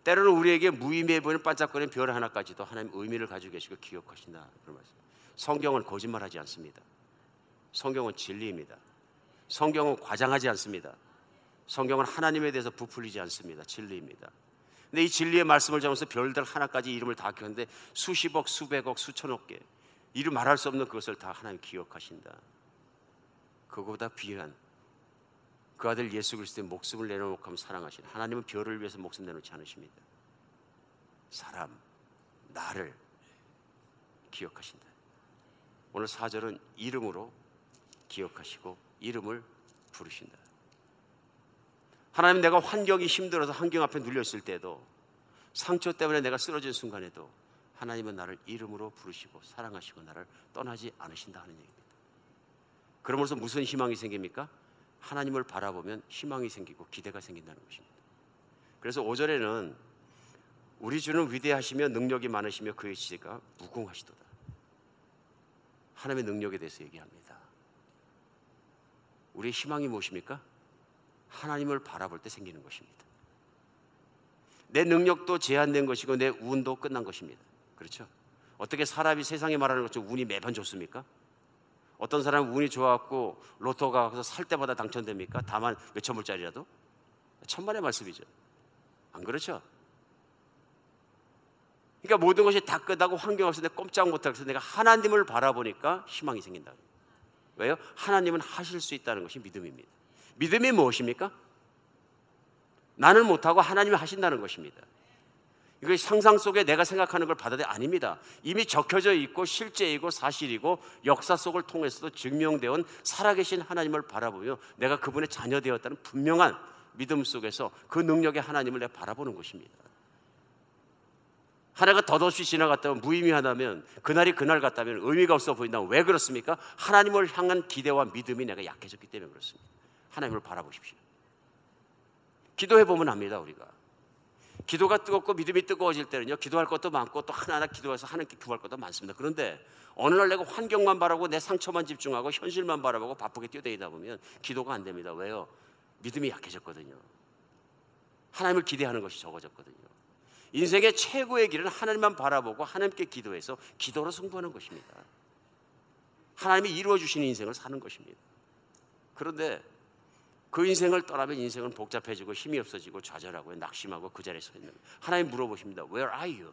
S1: 때로는 우리에게 무의미해 보이는 반짝거리는 별 하나까지도 하나님 의미를 가지고 계시고 기억하신다, 그런 말씀. 성경은 거짓말하지 않습니다. 성경은 진리입니다. 성경은 과장하지 않습니다. 성경은 하나님에 대해서 부풀리지 않습니다. 진리입니다. 근데 이 진리의 말씀을 잡으면서 별들 하나까지 이름을 다 기억하는데 수십억, 수백억, 수천억 개 이루 말할 수 없는 그것을 다 하나님 기억하신다. 그거보다 귀한 그 아들 예수 그리스도의 목숨을 내놓고 하면 사랑하신 하나님은 별을 위해서 목숨 내놓지 않으십니다. 사람, 나를 기억하신다. 오늘 4절은 이름으로 기억하시고 이름을 부르신다. 하나님, 내가 환경이 힘들어서 환경 앞에 눌렸을 때도 상처 때문에 내가 쓰러진 순간에도 하나님은 나를 이름으로 부르시고 사랑하시고 나를 떠나지 않으신다 하는 얘기입니다. 그러면서 무슨 희망이 생깁니까? 하나님을 바라보면 희망이 생기고 기대가 생긴다는 것입니다. 그래서 5절에는 우리 주는 위대하시며 능력이 많으시며 그의 지혜가 무궁하시도다. 하나님의 능력에 대해서 얘기합니다. 우리의 희망이 무엇입니까? 하나님을 바라볼 때 생기는 것입니다. 내 능력도 제한된 것이고 내 운도 끝난 것입니다. 그렇죠? 어떻게 사람이 세상에 말하는 것처럼 운이 매번 좋습니까? 어떤 사람은 운이 좋아갖고 로또가 가서 살 때마다 당첨됩니까? 다만 몇천 불짜리라도? 천만의 말씀이죠. 안 그렇죠? 그러니까 모든 것이 다 끝나고 환경 없을 때 꼼짝 못하고 내가 하나님을 바라보니까 희망이 생긴다. 왜요? 하나님은 하실 수 있다는 것이 믿음입니다. 믿음이 무엇입니까? 나는 못하고 하나님이 하신다는 것입니다. 이거 상상 속에 내가 생각하는 걸 받아들여 아닙니다. 이미 적혀져 있고 실제이고 사실이고 역사 속을 통해서도 증명되어 온 살아계신 하나님을 바라보며 내가 그분의 자녀 되었다는 분명한 믿음 속에서 그 능력의 하나님을 내가 바라보는 것입니다. 하나가 덧없이 지나갔다면 무의미하다면 그날이 그날 같다면 의미가 없어 보인다면 왜 그렇습니까? 하나님을 향한 기대와 믿음이 내가 약해졌기 때문에 그렇습니다. 하나님을 바라보십시오. 기도해보면 압니다. 우리가 기도가 뜨겁고 믿음이 뜨거워질 때는요, 기도할 것도 많고 또 하나하나 기도해서 하나님께 구할 것도 많습니다. 그런데 어느 날 내가 환경만 바라보고 내 상처만 집중하고 현실만 바라보고 바쁘게 뛰어다니다 보면 기도가 안 됩니다. 왜요? 믿음이 약해졌거든요. 하나님을 기대하는 것이 적어졌거든요. 인생의 최고의 길은 하나님만 바라보고 하나님께 기도해서 기도로 승부하는 것입니다. 하나님이 이루어 주시는 인생을 사는 것입니다. 그런데 그 인생을 떠나면 인생은 복잡해지고 힘이 없어지고 좌절하고 낙심하고 그 자리에 서 있는 거예요. 하나님 물어보십니다. Where are you?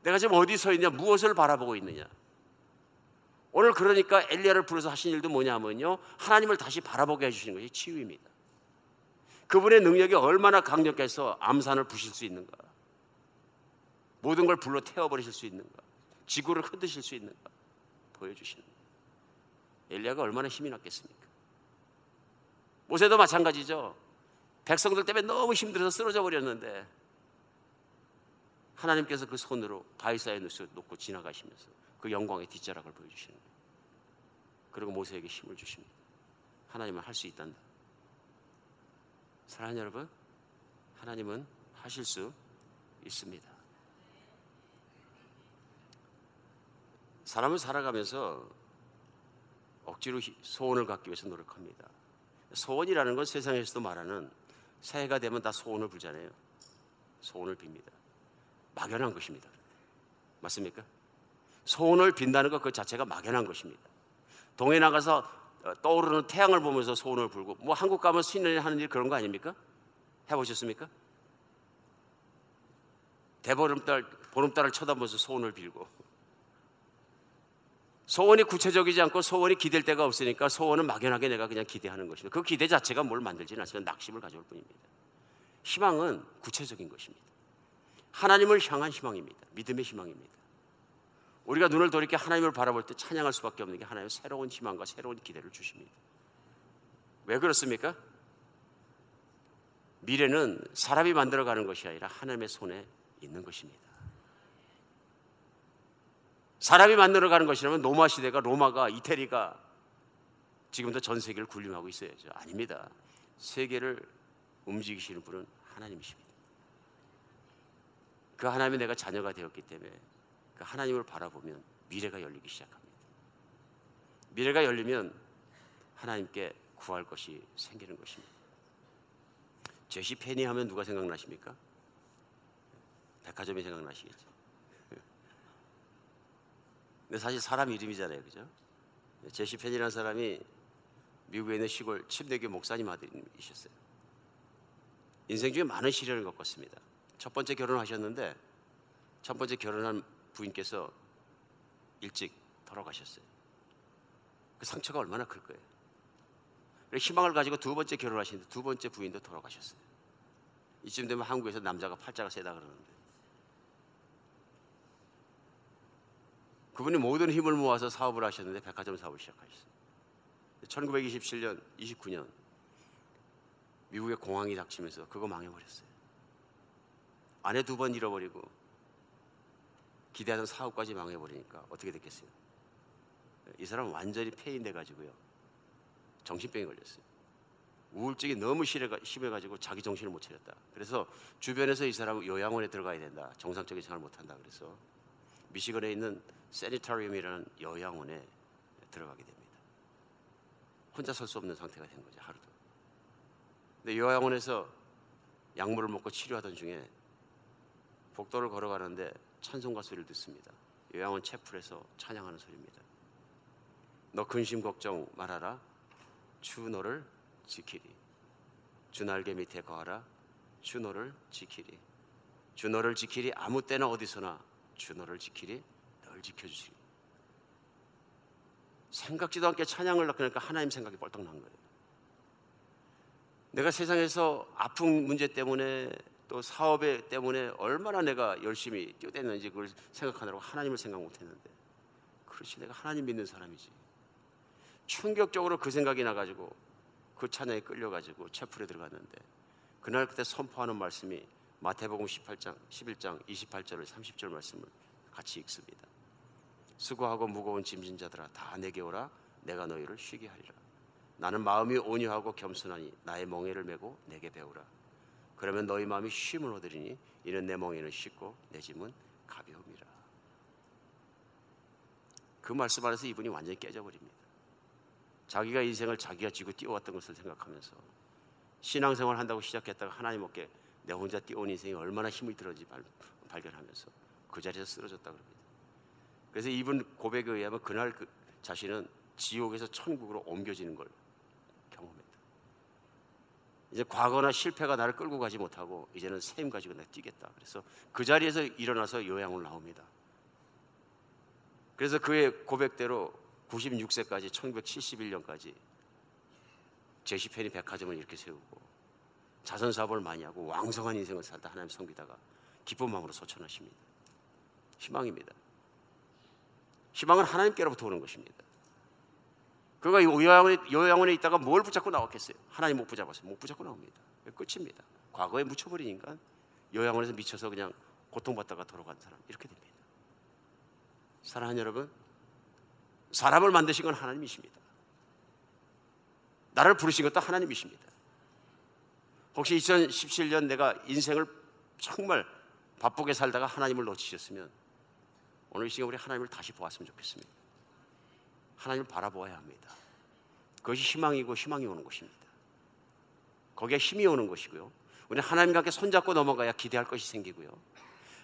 S1: 내가 지금 어디 서 있냐? 무엇을 바라보고 있느냐? 오늘 그러니까 엘리야를 불러서 하신 일도 뭐냐면요, 하나님을 다시 바라보게 해주시는 것이 치유입니다. 그분의 능력이 얼마나 강력해서 암산을 부실 수 있는가, 모든 걸 불로 태워버리실 수 있는가, 지구를 흔드실 수 있는가 보여주시는 거예요. 엘리야가 얼마나 힘이 났겠습니까? 모세도 마찬가지죠. 백성들 때문에 너무 힘들어서 쓰러져 버렸는데 하나님께서 그 손으로 바위사이에 놓고 지나가시면서 그 영광의 뒷자락을 보여주시는 거예요. 그리고 모세에게 힘을 주십니다. 하나님은 할 수 있단다. 사랑하는 여러분, 하나님은 하실 수 있습니다. 사람은 살아가면서 억지로 소원을 갖기 위해서 노력합니다. 소원이라는 건 세상에서도 말하는 새해가 되면 다 소원을 빌잖아요. 소원을 빕니다. 막연한 것입니다. 맞습니까? 소원을 빈다는 것 그 자체가 막연한 것입니다. 동해 나가서 떠오르는 태양을 보면서 소원을 빌고, 뭐 한국 가면 신년에 하는 일 그런 거 아닙니까? 해보셨습니까? 보름달을 쳐다보면서 소원을 빌고, 소원이 구체적이지 않고 소원이 기댈 데가 없으니까 소원은 막연하게 내가 그냥 기대하는 것입니다. 그 기대 자체가 뭘 만들지는 않습니다. 낙심을 가져올 뿐입니다. 희망은 구체적인 것입니다. 하나님을 향한 희망입니다. 믿음의 희망입니다. 우리가 눈을 돌이켜 하나님을 바라볼 때 찬양할 수밖에 없는 게 하나님의 새로운 희망과 새로운 기대를 주십니다. 왜 그렇습니까? 미래는 사람이 만들어가는 것이 아니라 하나님의 손에 있는 것입니다. 사람이 만들어가는 것이라면 로마 시대가, 로마가, 이태리가 지금도 전 세계를 군림하고 있어야죠. 아닙니다. 세계를 움직이시는 분은 하나님이십니다. 그 하나님이 내가 자녀가 되었기 때문에 그 하나님을 바라보면 미래가 열리기 시작합니다. 미래가 열리면 하나님께 구할 것이 생기는 것입니다. 제시 페니 하면 누가 생각나십니까? 백화점이 생각나시겠죠. 근데 사실 사람 이름이잖아요, 그죠? 제시 페니라는 사람이 미국에 있는 시골 침례교 목사님 아들이셨어요. 인생 중에 많은 시련을 겪었습니다. 첫 번째 결혼하셨는데 첫 번째 결혼한 부인께서 일찍 돌아가셨어요. 그 상처가 얼마나 클 거예요. 희망을 가지고 두 번째 결혼하시는데 두 번째 부인도 돌아가셨어요. 이쯤 되면 한국에서 남자가 팔자가 세다 그러는데, 그분이 모든 힘을 모아서 사업을 하셨는데 백화점 사업을 시작하셨어요. 1927년, 29년 미국의 공황이 닥치면서 그거 망해버렸어요. 아내 두 번 잃어버리고 기대하던 사업까지 망해버리니까 어떻게 됐겠어요? 이 사람은 완전히 폐인돼가지고요, 정신병이 걸렸어요. 우울증이 너무 심해가지고 자기 정신을 못 차렸다. 그래서 주변에서 이 사람은 요양원에 들어가야 된다. 정상적인 생활을 못한다. 그래서 미시건에 있는 세니타리움이라는 요양원에 들어가게 됩니다. 혼자 설 수 없는 상태가 된 거죠. 하루도. 근데 요양원에서 약물을 먹고 치료하던 중에 복도를 걸어가는데 찬송가 소리를 듣습니다. 요양원 채플에서 찬양하는 소리입니다. 너 근심 걱정 말아라. 주 너를 지키리. 주 날개 밑에 거하라. 주 너를 지키리. 주 너를 지키리. 아무 때나 어디서나 주 너를 지키리. 널 지켜주시리. 생각지도 않게 찬양을 넣으니까 하나님 생각이 벌떡 난 거예요. 내가 세상에서 아픈 문제 때문에 또 사업에 때문에 얼마나 내가 열심히 뛰어댔는지 그걸 생각하느라고 하나님을 생각 못했는데, 그렇지, 내가 하나님 믿는 사람이지. 충격적으로 그 생각이 나가지고 그 찬양에 끌려가지고 채플에 들어갔는데, 그날 그때 선포하는 말씀이 마태복음 11장 28절 30절 말씀을 같이 읽습니다. 수고하고 무거운 짐진 자들아 다 내게 오라. 내가 너희를 쉬게 하리라. 나는 마음이 온유하고 겸손하니 나의 멍에를 메고 내게 배우라. 그러면 너희 마음이 쉼을 얻으리니 이는 내 멍에는 쉽고 내 짐은 가벼움이라. 그 말씀 안에서 이분이 완전히 깨져버립니다. 자기가 인생을 자기가 지고 뛰어왔던 것을 생각하면서 신앙생활 한다고 시작했다가 하나님 없게 내 혼자 뛰어온 인생이 얼마나 힘이 들었는지 발견하면서 그 자리에서 쓰러졌다 그럽니다. 그래서 이분 고백에 의하면 그날 그 자신은 지옥에서 천국으로 옮겨지는 걸 경험했다. 이제 과거나 실패가 나를 끌고 가지 못하고 이제는 셈 가지고 내가 뛰겠다. 그래서 그 자리에서 일어나서 요양을 나옵니다. 그래서 그의 고백대로 96세까지 1971년까지 제시페니 백화점을 이렇게 세우고 자선사업을 많이 하고 왕성한 인생을 살다 하나님 섬기다가 기쁜 마음으로 소천하십니다. 희망입니다. 희망은 하나님께로부터 오는 것입니다. 그가 요양원에 있다가 뭘 붙잡고 나왔겠어요? 하나님 못 붙잡았어요. 못 붙잡고 나옵니다. 끝입니다. 과거에 묻혀버리니까 요양원에서 미쳐서 그냥 고통받다가 돌아간 사람, 이렇게 됩니다. 사랑하는 여러분, 사람을 만드신 건 하나님이십니다. 나를 부르신 것도 하나님이십니다. 혹시 2017년 내가 인생을 정말 바쁘게 살다가 하나님을 놓치셨으면 오늘 이 시간 우리 하나님을 다시 보았으면 좋겠습니다. 하나님을 바라보아야 합니다. 그것이 희망이고 희망이 오는 것입니다. 거기에 힘이 오는 것이고요. 우리는 하나님과 함께 손잡고 넘어가야 기대할 것이 생기고요.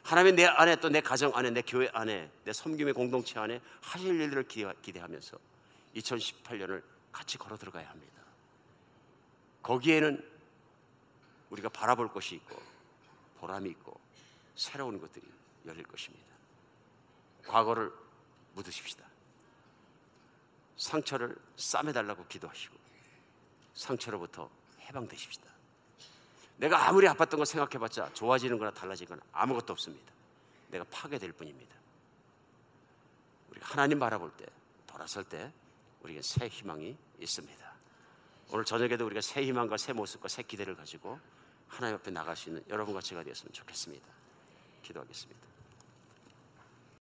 S1: 하나님이 내 안에, 또 내 가정 안에, 내 교회 안에, 내 섬김의 공동체 안에 하실 일들을 기대하면서 2018년을 같이 걸어 들어가야 합니다. 거기에는 우리가 바라볼 것이 있고 보람이 있고 새로운 것들이 열릴 것입니다. 과거를 묻으십시다. 상처를 싸매달라고 기도하시고 상처로부터 해방되십시다. 내가 아무리 아팠던 거 생각해봤자 좋아지는 거나 달라지는 건 아무것도 없습니다. 내가 파괴될 뿐입니다. 우리가 하나님 바라볼 때, 돌아설 때 우리에게 새 희망이 있습니다. 오늘 저녁에도 우리가 새 희망과 새 모습과 새 기대를 가지고 하나님 앞에 나갈 수 있는 여러분과 제가 되었으면 좋겠습니다. 기도하겠습니다.